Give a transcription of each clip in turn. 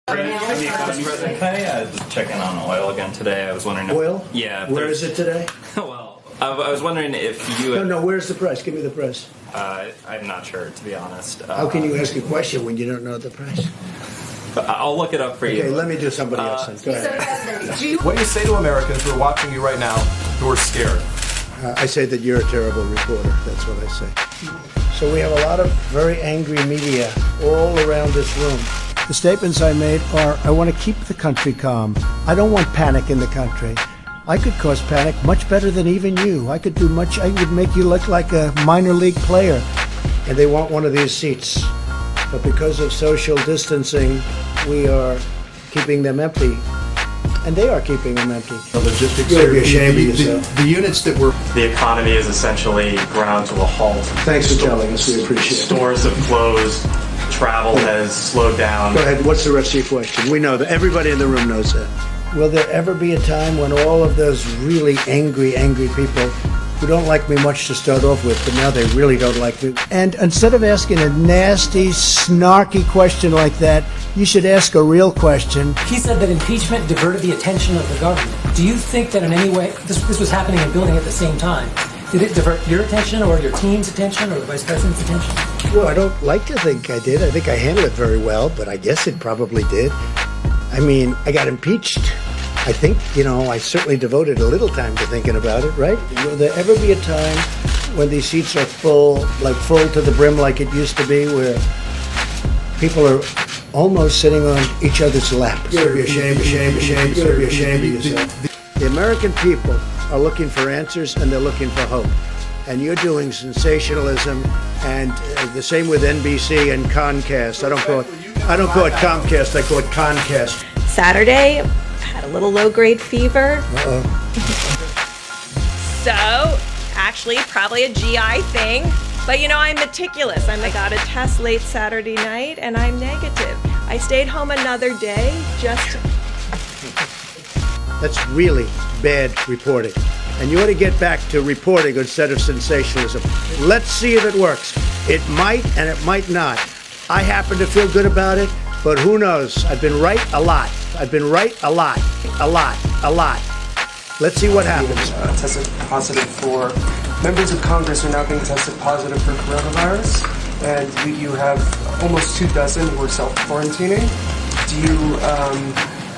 President, can I just check in on oil again today? I was wondering. Oil? Yeah. Where is it today? Well, I was wondering if you. No, where's the price? Give me the price. I'm not sure, to be honest. How can you ask a question when you don't know the price? I'll look it up for you. Okay, let me do somebody else then. Go ahead. What do you say to Americans who are watching you right now who are scared? I say that you're a terrible reporter. That's what I say. So we have a lot of very angry media all around this room. The statements I made are, I want to keep the country calm. I don't want panic in the country. I could cause panic much better than even you. I would make you look like a minor league player. And they want one of these seats. But because of social distancing, we are keeping them empty. And they are keeping them empty. The logistics You'll be ashamed of yourself. The units that were... The economy is essentially ground to a halt. Thanks for telling us. We appreciate it. Stores have closed. Travel has slowed down. Go ahead. What's the rest of your question? We know that. Everybody in the room knows that. Will there ever be a time when all of those really angry people who don't like me much to start off with, but now they really don't like me? And instead of asking a nasty, snarky question like that, you should ask a real question. He said that impeachment diverted the attention of the government. Do you think that in any way, this was happening and building at the same time, did it divert your attention or your team's attention or the vice president's attention? Well, I don't like to think I did. I think I handled it very well, but I guess it probably did. I mean, I got impeached. I think, I certainly devoted a little time to thinking about it, right? Will there ever be a time when these seats are full to the brim like it used to be, where people are almost sitting on each other's lap? You gotta be ashamed of yourself. The American people are looking for answers and they're looking for hope. And you're doing sensationalism, and the same with NBC and Comcast. I don't call it Comcast, I call it Concast. Saturday, had a little low-grade fever. So, actually, probably a GI thing. But I'm meticulous. I got a test late Saturday night, and I'm negative. I stayed home another day just... That's really bad reporting. And you ought to get back to reporting instead of sensationalism. Let's see if it works. It might and it might not. I happen to feel good about it, but who knows? I've been right a lot. Let's see what happens. Tested positive for members of Congress are now being tested positive for coronavirus, and you have almost 24 who are self-quarantining. Do you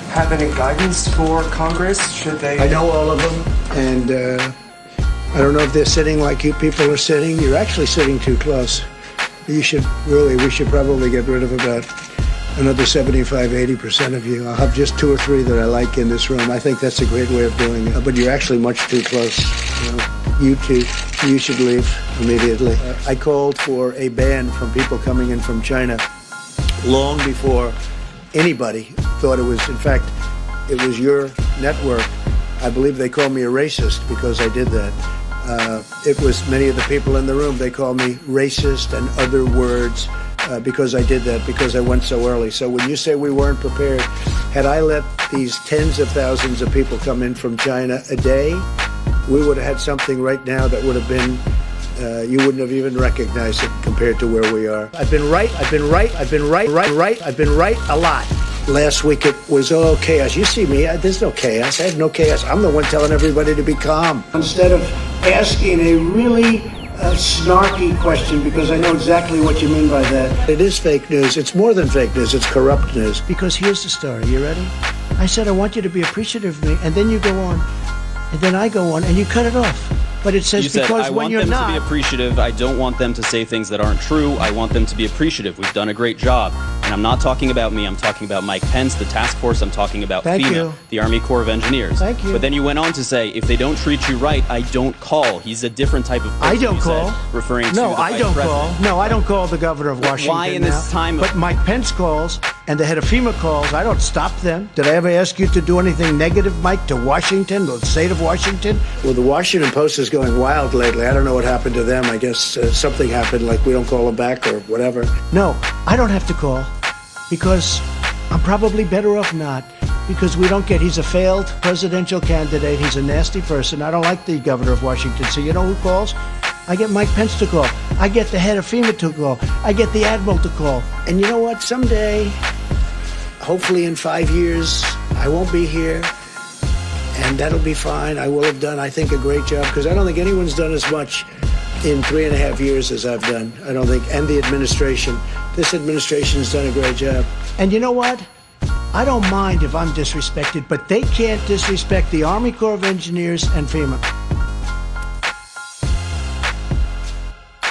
have any guidance for Congress? Should they? I know all of them, and I don't know if they're sitting like you people are sitting. You're actually sitting too close. We should probably get rid of about another 75-80% of you. I'll have just 2 or 3 that I like in this room. I think that's a great way of doing it. But you're actually much too close. You should leave immediately. I called for a ban from people coming in from China long before anybody thought it was. In fact, it was your network. I believe they called me a racist because I did that. It was many of the people in the room. They called me racist and other words because I did that, because I went so early. So when you say we weren't prepared, had I let these tens of thousands of people come in from China a day, we would have had something right now that would have been, you wouldn't have even recognized it compared to where we are. I've been right a lot. Last week it was all chaos. You see me, there's no chaos. I have no chaos. I'm the one telling everybody to be calm. Instead of asking a really snarky question, because I know exactly what you mean by that. It is fake news. It's more than fake news. It's corrupt news. Because here's the story. You ready? I said I want you to be appreciative of me, and then you go on, and then I go on, and you cut it off. But it says because when you're not... I want them to be appreciative. I don't want them to say things that aren't true. I want them to be appreciative. We've done a great job. And I'm not talking about me. I'm talking about Mike Pence, the task force. I'm talking about FEMA, the Army Corps of Engineers. Thank you. But then you went on to say, if they don't treat you right, I don't call. He's a different type of person. I don't call. Referring to no, the I don't call. No, I don't call the governor of Washington. Why in this time? But Mike Pence calls, and the head of FEMA calls. I don't stop them. Did I ever ask you to do anything negative, Mike, to Washington, the state of Washington? Well, the Washington Post is going wild lately. I don't know what happened to them. I guess something happened, like we don't call them back or whatever. No, I don't have to call, because I'm probably better off not, because he's a failed presidential candidate. He's a nasty person. I don't like the governor of Washington. So you know who calls? I get Mike Pence to call. I get the head of FEMA to call. I get the admiral to call. And you know what? Someday, hopefully in 5 years, I won't be here, and that'll be fine. I will have done, I think, a great job, because I don't think anyone's done as much in 3.5 years as I've done. I don't think, and the administration. This administration has done a great job. And you know what? I don't mind if I'm disrespected, but they can't disrespect the Army Corps of Engineers and FEMA.